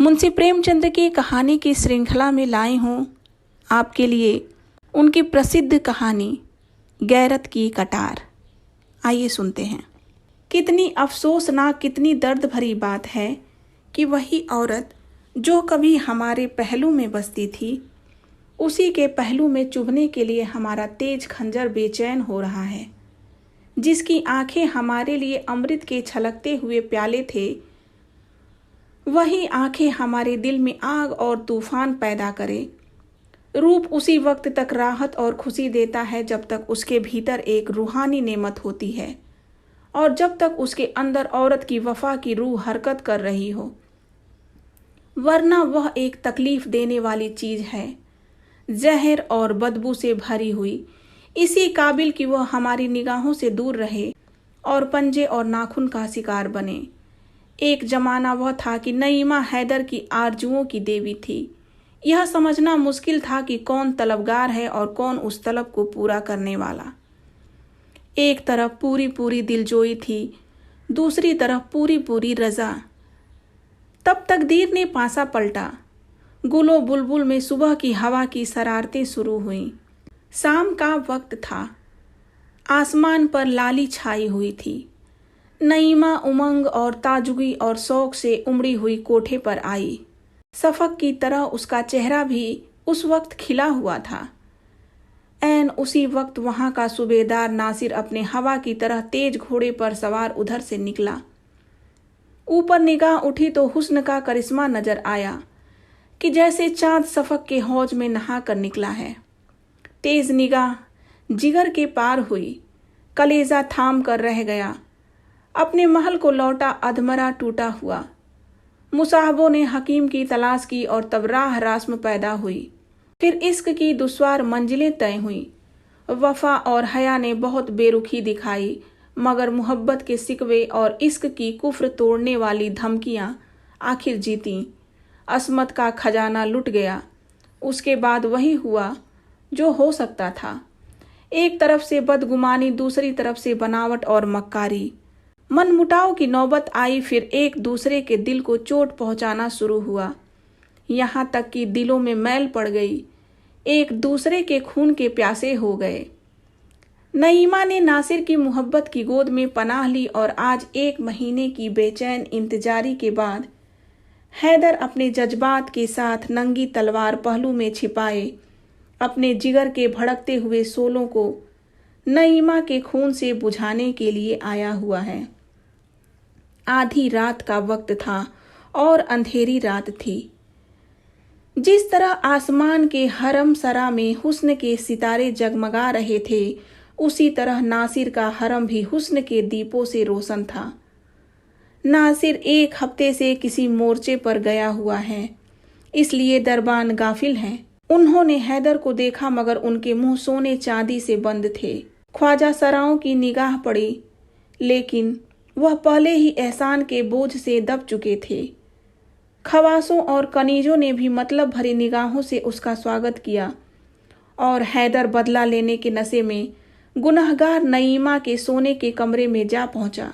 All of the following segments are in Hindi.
मुंशी प्रेमचंद की कहानी की श्रृंखला में लाई हूँ आपके लिए उनकी प्रसिद्ध कहानी गैरत की कटार। आइए सुनते हैं। कितनी अफसोसनाक, कितनी दर्द भरी बात है कि वही औरत जो कभी हमारे पहलू में बसती थी, उसी के पहलू में चुभने के लिए हमारा तेज खंजर बेचैन हो रहा है। जिसकी आंखें हमारे लिए अमृत के छलकते हुए प्याले थे, वही आंखें हमारे दिल में आग और तूफान पैदा करे। रूप उसी वक्त तक राहत और खुशी देता है जब तक उसके भीतर एक रूहानी नेमत होती है और जब तक उसके अंदर औरत की वफा की रूह हरकत कर रही हो, वरना वह एक तकलीफ देने वाली चीज है, जहर और बदबू से भरी हुई, इसी काबिल कि वह हमारी निगाहों से दूर रहे और पंजे और नाखून का शिकार बने। एक जमाना वह था कि नईमा हैदर की आरजुओं की देवी थी। यह समझना मुश्किल था कि कौन तलबगार है और कौन उस तलब को पूरा करने वाला। एक तरफ पूरी पूरी दिलजोई थी, दूसरी तरफ पूरी पूरी रजा। तब तकदीर ने पासा पलटा। गुलो बुलबुल में सुबह की हवा की शरारतें शुरू हुईं। शाम का वक्त था, आसमान पर लाली छाई हुई थी। नईमा उमंग और ताजुगी और शौक से उमड़ी हुई कोठे पर आई। शफक की तरह उसका चेहरा भी उस वक्त खिला हुआ था। ऐन उसी वक्त वहां का सूबेदार नासिर अपने हवा की तरह तेज घोड़े पर सवार उधर से निकला। ऊपर निगाह उठी तो हुस्न का करिश्मा नजर आया कि जैसे चांद शफक के हौज में नहा कर निकला है। तेज निगाह जिगर के पार हुई, कलेजा थाम कर रह गया। अपने महल को लौटा अधमरा टूटा हुआ। मुसाहबों ने हकीम की तलाश की और तब राह रास्म पैदा हुई। फिर इश्क की दुश्वार मंजिलें तय हुई। वफा और हया ने बहुत बेरुखी दिखाई, मगर मोहब्बत के सिकवे और इश्क की कुफ्र तोड़ने वाली धमकियां आखिर जीतीं। अस्मत का खजाना लुट गया। उसके बाद वही हुआ जो हो सकता था। एक तरफ से बदगुमानी, दूसरी तरफ से बनावट और मक्कारी। मनमुटाव की नौबत आई। फिर एक दूसरे के दिल को चोट पहुंचाना शुरू हुआ, यहाँ तक कि दिलों में मैल पड़ गई। एक दूसरे के खून के प्यासे हो गए। नईमा ने नासिर की मोहब्बत की गोद में पनाह ली और आज 1 महीने की बेचैन इंतजारी के बाद हैदर अपने जज्बात के साथ नंगी तलवार पहलू में छिपाए अपने जिगर के भड़कते हुए शोलों को नईमा के खून से बुझाने के लिए आया हुआ है। आधी रात का वक्त था और अंधेरी रात थी। जिस तरह आसमान के हरम सरा में हुस्न के सितारे जगमगा रहे थे, उसी तरह नासिर का हरम भी हुस्न के दीपों से रोशन था। नासिर 1 हफ्ते से किसी मोर्चे पर गया हुआ है, इसलिए दरबान गाफिल हैं। उन्होंने हैदर को देखा, मगर उनके मुंह सोने चांदी से बंद थे। ख्वाजा सराओं की निगाह पड़ी, लेकिन वह पहले ही एहसान के बोझ से दब चुके थे। खवासों और कनीजों ने भी मतलब भरी निगाहों से उसका स्वागत किया और हैदर बदला लेने के नशे में गुनहगार नईमा के सोने के कमरे में जा पहुंचा,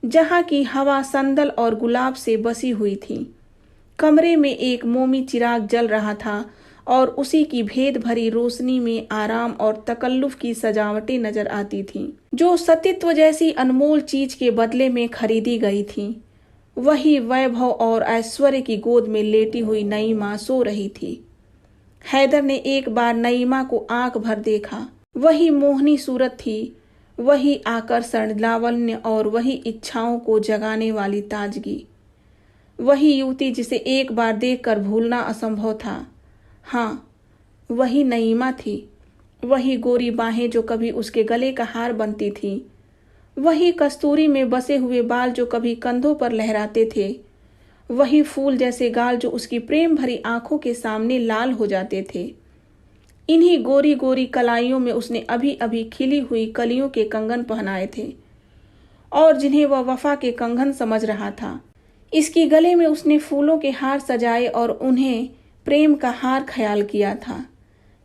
जहां की हवा संदल और गुलाब से बसी हुई थी। कमरे में एक मोमी चिराग जल रहा था और उसी की भेद भरी रोशनी में आराम और तकल्लुफ की सजावटें नजर आती थीं, जो सतीत्व जैसी अनमोल चीज के बदले में खरीदी गई थीं। वही वैभव और ऐश्वर्य की गोद में लेटी हुई नईमा सो रही थी। हैदर ने एक बार नईमा को आंख भर देखा। वही मोहनी सूरत थी, वही आकर्षण, लावण्य और वही इच्छाओं को जगाने वाली ताजगी। वही युवती जिसे एक बार देखकर भूलना असंभव था। हाँ, वही नईमा थी। वही गोरी बाहें जो कभी उसके गले का हार बनती थी। वही कस्तूरी में बसे हुए बाल जो कभी कंधों पर लहराते थे। वही फूल जैसे गाल जो उसकी प्रेम भरी आंखों के सामने लाल हो जाते थे। इन्हीं गोरी गोरी कलाइयों में उसने अभी अभी खिली हुई कलियों के कंगन पहनाए थे और जिन्हें वह वफा के कंगन समझ रहा था। इसकी गले में उसने फूलों के हार सजाए और उन्हें प्रेम का हार ख्याल किया था,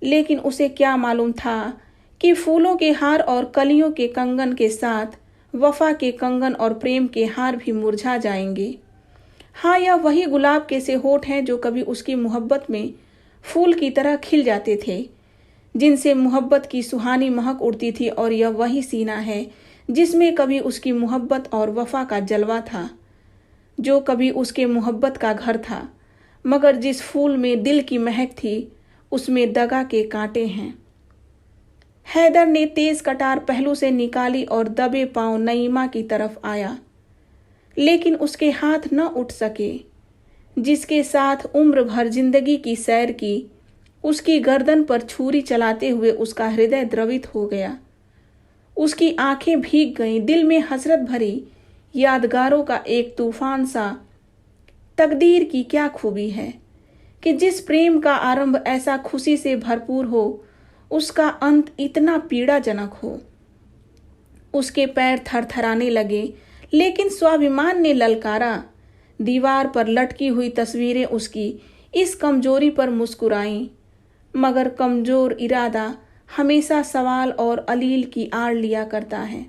लेकिन उसे क्या मालूम था कि फूलों के हार और कलियों के कंगन के साथ वफा के कंगन और प्रेम के हार भी मुरझा जाएंगे। हाँ, यह वही गुलाब के से होठ हैं जो कभी उसकी मोहब्बत में फूल की तरह खिल जाते थे, जिनसे मोहब्बत की सुहानी महक उड़ती थी। और यह वही सीना है जिसमें कभी उसकी मोहब्बत और वफा का जलवा था, जो कभी उसके मोहब्बत का घर था, मगर जिस फूल में दिल की महक थी उसमें दगा के कांटे हैं। हैदर ने तेज कटार पहलू से निकाली और दबे पांव नईमा की तरफ आया, लेकिन उसके हाथ न उठ सके। जिसके साथ उम्र भर जिंदगी की सैर की, उसकी गर्दन पर छुरी चलाते हुए उसका हृदय द्रवित हो गया। उसकी आंखें भीग गईं, दिल में हसरत भरी यादगारों का एक तूफान सा। तकदीर की क्या खूबी है कि जिस प्रेम का आरंभ ऐसा खुशी से भरपूर हो, उसका अंत इतना पीड़ाजनक हो। उसके पैर थरथराने लगे, लेकिन स्वाभिमान ने ललकारा। दीवार पर लटकी हुई तस्वीरें उसकी इस कमजोरी पर मुस्कुराईं, मगर कमजोर इरादा हमेशा सवाल और अलील की आड़ लिया करता है।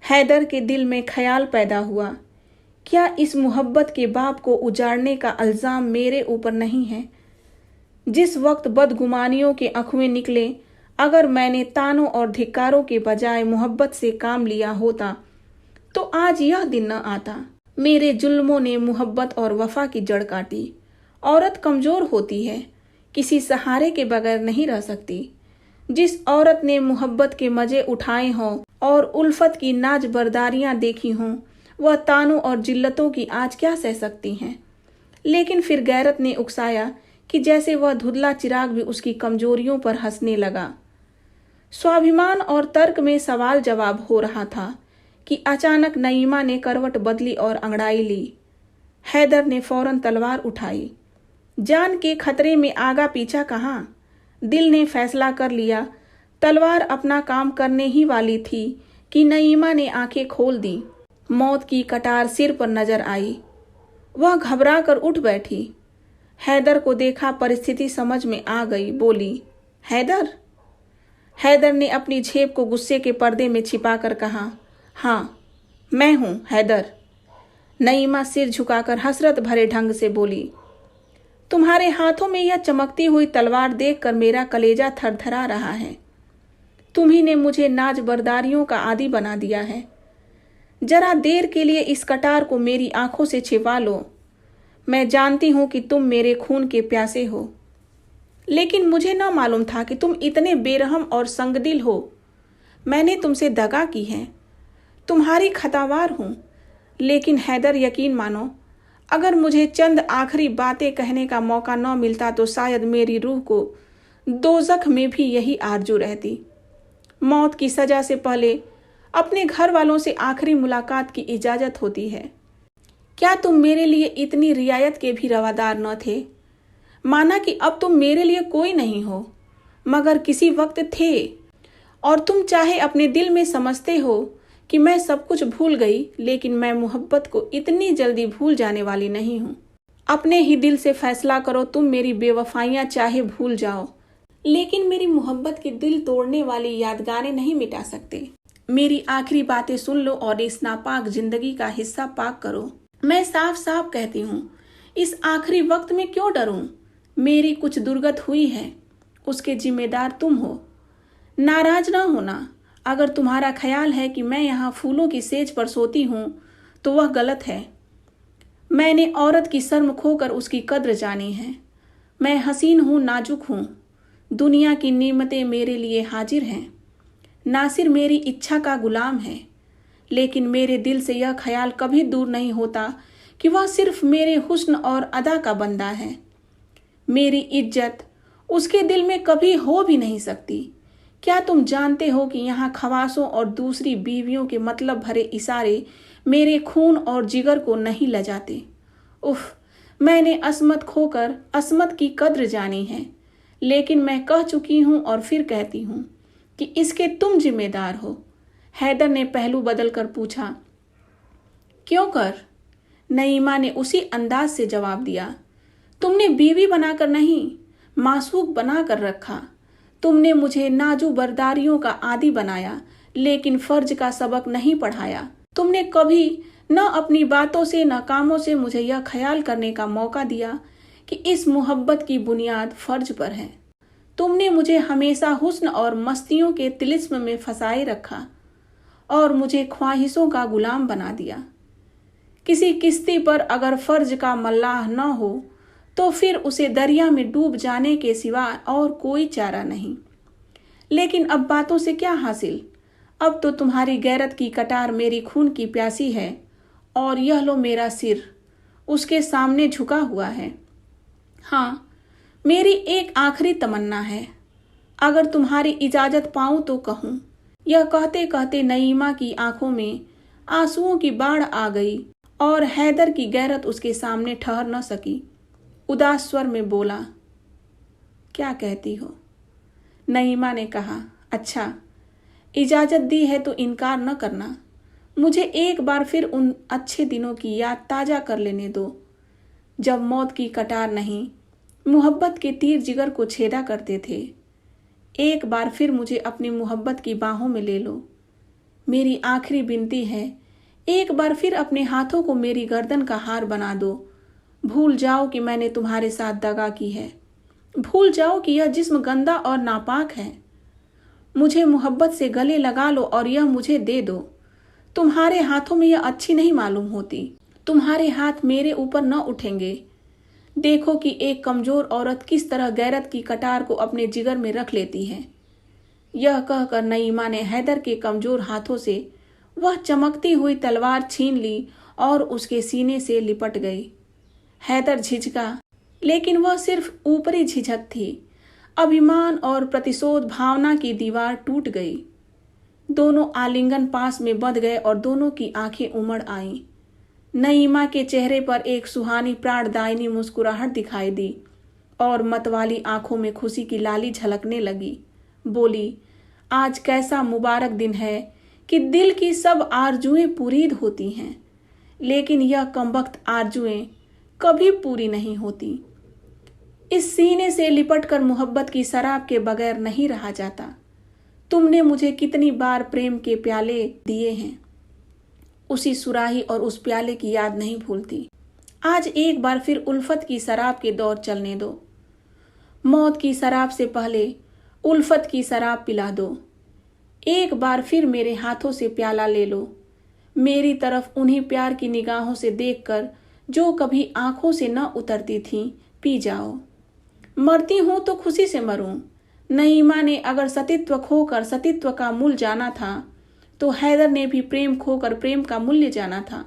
हैदर के दिल में ख्याल पैदा हुआ, क्या इस मोहब्बत के बाप को उजाड़ने का इल्जाम मेरे ऊपर नहीं है? जिस वक्त बदगुमानियों के अखुएं निकले, अगर मैंने तानों और धिक्कारों के बजाय मोहब्बत से काम लिया होता तो आज यह दिन न आता। मेरे जुल्मों ने मोहब्बत और वफा की जड़ काटी। औरत कमजोर होती है, किसी सहारे के बगैर नहीं रह सकती। जिस औरत ने मोहब्बत के मजे उठाए हों और उल्फत की नाज बरदारियां देखी हों, वह तानों और जिल्लतों की आज क्या सह सकती हैं? लेकिन फिर गैरत ने उकसाया कि जैसे वह धुंधला चिराग भी उसकी कमजोरियों पर हंसने लगा। स्वाभिमान और तर्क में सवाल जवाब हो रहा था कि अचानक नईमा ने करवट बदली और अंगड़ाई ली। हैदर ने फौरन तलवार उठाई। जान के खतरे में आगा पीछा कहाँ? दिल ने फैसला कर लिया। तलवार अपना काम करने ही वाली थी कि नईमा ने आंखें खोल दी। मौत की कटार सिर पर नजर आई। वह घबरा कर उठ बैठी। हैदर को देखा, परिस्थिति समझ में आ गई। बोली, हैदर? हैदर ने अपनी झेप को गुस्से के पर्दे में छिपाकर कहा, हाँ मैं हूं हैदर। नईमा सिर झुकाकर हसरत भरे ढंग से बोली, तुम्हारे हाथों में यह चमकती हुई तलवार देखकर मेरा कलेजा थरथरा रहा है। तुम्ही ने मुझे नाज बरदारियों का आदी बना दिया है। जरा देर के लिए इस कटार को मेरी आंखों से छिपा लो। मैं जानती हूं कि तुम मेरे खून के प्यासे हो, लेकिन मुझे न मालूम था कि तुम इतने बेरहम और संगदिल हो। मैंने तुमसे दगा की है, तुम्हारी खतावार हूं। लेकिन हैदर, यकीन मानो, अगर मुझे चंद आखिरी बातें कहने का मौका न मिलता तो शायद मेरी रूह को दोज़ख में भी यही आरजू रहती। मौत की सजा से पहले अपने घर वालों से आखिरी मुलाकात की इजाजत होती है। क्या तुम मेरे लिए इतनी रियायत के भी रवादार न थे? माना कि अब तुम मेरे लिए कोई नहीं हो, मगर किसी वक्त थे। और तुम चाहे अपने दिल में समझते हो कि मैं सब कुछ भूल गई, लेकिन मैं मोहब्बत को इतनी जल्दी भूल जाने वाली नहीं हूं। अपने ही दिल से फैसला करो, तुम मेरी बेवफाइयां चाहे भूल जाओ, लेकिन मेरी मोहब्बत की दिल तोड़ने वाली यादगारें नहीं मिटा सकते। मेरी आखिरी बातें सुन लो और इस नापाक जिंदगी का हिस्सा पाक करो। मैं साफ साफ कहती हूँ, इस आखिरी वक्त में क्यों डरूं? मेरी कुछ दुर्गत हुई है, उसके जिम्मेदार तुम हो। नाराज ना होना। अगर तुम्हारा ख्याल है कि मैं यहाँ फूलों की सेज पर सोती हूँ तो वह गलत है। मैंने औरत की शर्म खोकर उसकी कद्र जानी है। मैं हसीन हूँ, नाजुक हूँ। दुनिया की नेमतें मेरे लिए हाजिर हैं। नासिर मेरी इच्छा का गुलाम है, लेकिन मेरे दिल से यह ख्याल कभी दूर नहीं होता कि वह सिर्फ मेरे हुस्न और अदा का बंदा है। मेरी इज्जत उसके दिल में कभी हो भी नहीं सकती। क्या तुम जानते हो कि यहाँ खवासों और दूसरी बीवियों के मतलब भरे इशारे मेरे खून और जिगर को नहीं लजाते? उफ, मैंने असमत खोकर असमत की कद्र जानी है, लेकिन मैं कह चुकी हूँ और फिर कहती हूँ कि इसके तुम जिम्मेदार हो। हैदर ने पहलू बदल कर पूछा, क्यों कर? नईमा ने उसी अंदाज से जवाब दिया, तुमने बीवी बनाकर नहीं, मासूक बनाकर रखा। तुमने मुझे नाजू बरदारियों का आदी बनाया, लेकिन फर्ज का सबक नहीं पढ़ाया। तुमने कभी न अपनी बातों से न कामों से मुझे यह ख्याल करने का मौका दिया कि इस मोहब्बत की बुनियाद फर्ज पर है। तुमने मुझे हमेशा हुस्न और मस्तियों के तिलिस्म में फंसाए रखा और मुझे ख्वाहिशों का गुलाम बना दिया। किसी किश्ती पर अगर फर्ज का मल्लाह न हो तो फिर उसे दरिया में डूब जाने के सिवा और कोई चारा नहीं। लेकिन अब बातों से क्या हासिल? अब तो तुम्हारी गैरत की कटार मेरी खून की प्यासी है और यह लो मेरा सिर उसके सामने झुका हुआ है। हाँ, मेरी एक आखिरी तमन्ना है, अगर तुम्हारी इजाजत पाऊं तो कहूं। यह कहते कहते नईमा की आंखों में आंसुओं की बाढ़ आ गई और हैदर की गैरत उसके सामने ठहर न सकी। उदास स्वर में बोला, क्या कहती हो? नईमा ने कहा, अच्छा, इजाजत दी है तो इनकार न करना। मुझे एक बार फिर उन अच्छे दिनों की याद ताजा कर लेने दो, जब मौत की कटार नहीं, मोहब्बत के तीर जिगर को छेदा करते थे। एक बार फिर मुझे अपनी मोहब्बत की बाहों में ले लो। मेरी आखिरी विनती है, एक बार फिर अपने हाथों को मेरी गर्दन का हार बना दो। भूल जाओ कि मैंने तुम्हारे साथ दगा की है। भूल जाओ कि यह जिस्म गंदा और नापाक है। मुझे मोहब्बत से गले लगा लो और यह मुझे दे दो। तुम्हारे हाथों में यह अच्छी नहीं मालूम होती। तुम्हारे हाथ मेरे ऊपर न उठेंगे। देखो कि एक कमजोर औरत किस तरह गैरत की कटार को अपने जिगर में रख लेती है। यह कहकर नईमा ने हैदर के कमजोर हाथों से वह चमकती हुई तलवार छीन ली और उसके सीने से लिपट गई। हैदर झिझका, लेकिन वह सिर्फ ऊपरी झिझक थी। अभिमान और प्रतिशोध भावना की दीवार टूट गई। दोनों आलिंगन पास में बंध गए और दोनों की आंखें उमड़ आईं। नईमा के चेहरे पर एक सुहानी प्राणदायिनी मुस्कुराहट दिखाई दी और मतवाली आंखों में खुशी की लाली झलकने लगी। बोली, आज कैसा मुबारक दिन है कि दिल की सब आरजुएं पूरीद होती हैं, लेकिन यह कमबख्त आरजुएं कभी पूरी नहीं होती। इस सीने से लिपटकर मोहब्बत की शराब के बगैर नहीं रहा जाता। तुमने मुझे कितनी बार प्रेम के प्याले दिए हैं, उसी सुराही और उस प्याले की याद नहीं भूलती। आज एक बार फिर उल्फत की शराब के दौर चलने दो। मौत की शराब से पहले उल्फत की शराब पिला दो। एक बार फिर मेरे हाथों से प्याला ले लो। मेरी तरफ उन्हीं प्यार की निगाहों से देखकर जो कभी आंखों से न उतरती थीं, पी जाओ। मरती हूं तो खुशी से मरूं। नईमा ने अगर सतीत्व खोकर सतीत्व का मूल जाना था, तो हैदर ने भी प्रेम खोकर प्रेम का मूल्य जाना था।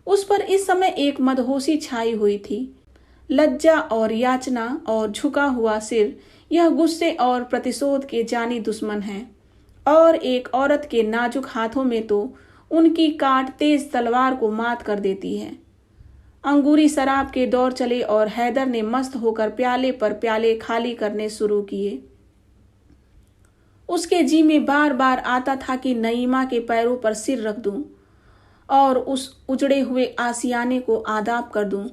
उस पर इस समय एक मदहोशी छाई हुई थी। लज्जा और याचना और झुका हुआ सिर, यह गुस्से और प्रतिशोध के जानी दुश्मन हैं। और एक औरत के नाजुक हाथों में तो उनकी काट तेज तलवार को मात कर देती है। अंगूरी शराब के दौर चले और हैदर ने मस्त होकर प्याले पर प्याले खाली करने शुरू किए। उसके जी में बार बार आता था कि नईमा के पैरों पर सिर रख दूं और उस उजड़े हुए आसियाने को आदाब कर दूं।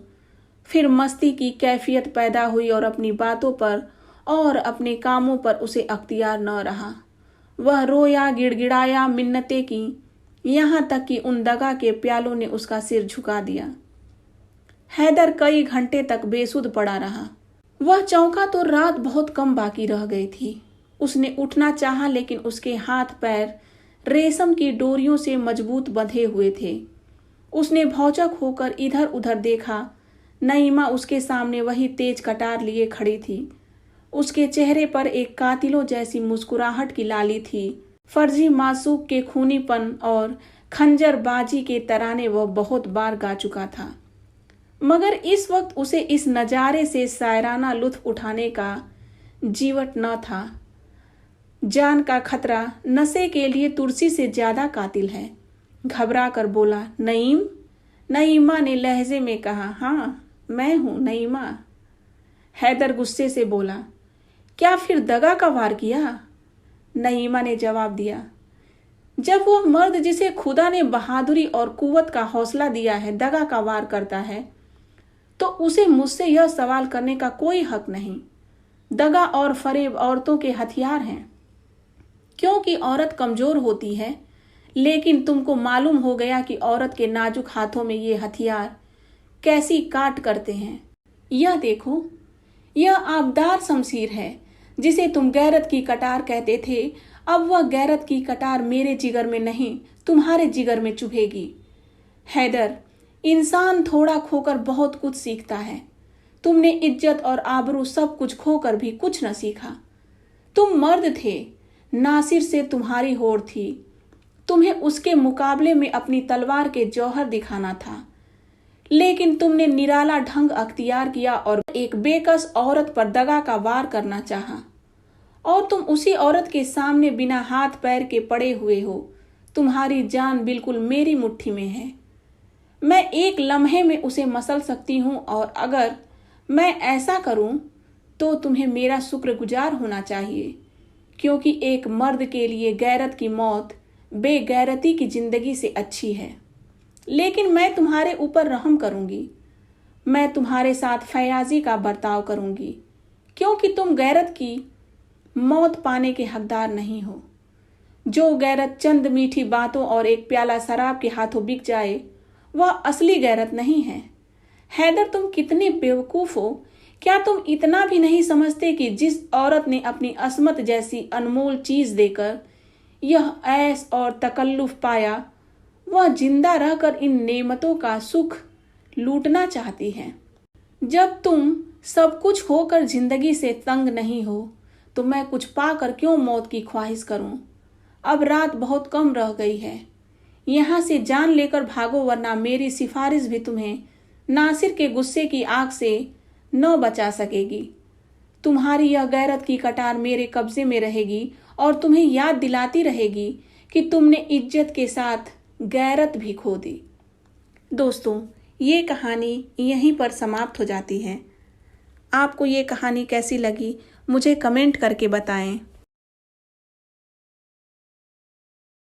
फिर मस्ती की कैफियत पैदा हुई और अपनी बातों पर और अपने कामों पर उसे अख्तियार न रहा। वह रोया, गिड़गिड़ाया, मिन्नतें की, यहाँ तक कि उन दगा के प्यालों ने उसका सिर झुका दिया। हैदर कई घंटे तक बेसुध पड़ा रहा। वह चौंका तो रात बहुत कम बाकी रह गई थी। उसने उठना चाहा, लेकिन उसके हाथ पैर रेशम की डोरियों से मजबूत बंधे हुए थे। उसने भौचक होकर इधर उधर देखा। नईमा उसके सामने वही तेज कटार लिए खड़ी थी। उसके चेहरे पर एक कातिलों जैसी मुस्कुराहट की लाली थी। फर्जी मासूक के खूनीपन और खंजरबाजी के तराने वह बहुत बार गा चुका था, मगर इस वक्त उसे इस नजारे से शायराना लुत्फ उठाने का जीवट न था। जान का खतरा नशे के लिए तुलसी से ज्यादा कातिल है। घबरा कर बोला, नईम? नईमा ने लहजे में कहा, हाँ मैं हूं नईमा। हैदर गुस्से से बोला, क्या फिर दगा का वार किया? नईमा ने जवाब दिया, जब वह मर्द जिसे खुदा ने बहादुरी और कुव्वत का हौसला दिया है दगा का वार करता है, तो उसे मुझसे यह सवाल करने का कोई हक नहीं। दगा और फरेब औरतों के हथियार हैं। क्योंकि औरत कमजोर होती है, लेकिन तुमको मालूम हो गया कि औरत के नाजुक हाथों में ये हथियार कैसी काट करते हैं। यह देखो, यह आबदार शमशीर है जिसे तुम गैरत की कटार कहते थे। अब वह गैरत की कटार मेरे जिगर में नहीं, तुम्हारे जिगर में चुभेगी। हैदर, इंसान थोड़ा खोकर बहुत कुछ सीखता है। तुमने इज्जत और आबरू सब कुछ खोकर भी कुछ न सीखा। तुम मर्द थे, नासिर से तुम्हारी होड़ थी। तुम्हें उसके मुकाबले में अपनी तलवार के जौहर दिखाना था, लेकिन तुमने निराला ढंग अख्तियार किया और एक बेकस औरत पर दगा का वार करना चाहा। और तुम उसी औरत के सामने बिना हाथ पैर के पड़े हुए हो। तुम्हारी जान बिल्कुल मेरी मुट्ठी में है। मैं एक लम्हे में उसे मसल सकती हूँ, और अगर मैं ऐसा करूँ तो तुम्हें मेरा शुक्रगुजार होना चाहिए, क्योंकि एक मर्द के लिए गैरत की मौत बेगैरती की जिंदगी से अच्छी है। लेकिन मैं तुम्हारे ऊपर रहम करूंगी। मैं तुम्हारे साथ फयाजी का बर्ताव करूंगी, क्योंकि तुम गैरत की मौत पाने के हकदार नहीं हो। जो गैरत चंद मीठी बातों और एक प्याला शराब के हाथों बिक जाए, वह असली गैरत नहीं है। हैदर, तुम कितने बेवकूफ हो। क्या तुम इतना भी नहीं समझते कि जिस औरत ने अपनी अस्मत जैसी अनमोल चीज देकर यह ऐश और तकल्लुफ पाया, वह जिंदा रहकर इन नेमतों का सुख लूटना चाहती है। जब तुम सब कुछ होकर जिंदगी से तंग नहीं हो, तो मैं कुछ पाकर क्यों मौत की ख्वाहिश करूं। अब रात बहुत कम रह गई है। यहाँ से जान लेकर भागो, वरना मेरी सिफारिश भी तुम्हें नासिर के गुस्से की आग से न बचा सकेगी। तुम्हारी यह गैरत की कटार मेरे कब्जे में रहेगी और तुम्हें याद दिलाती रहेगी कि तुमने इज्जत के साथ गैरत भी खो दी। दोस्तों, ये कहानी यहीं पर समाप्त हो जाती है। आपको ये कहानी कैसी लगी मुझे कमेंट करके बताएं।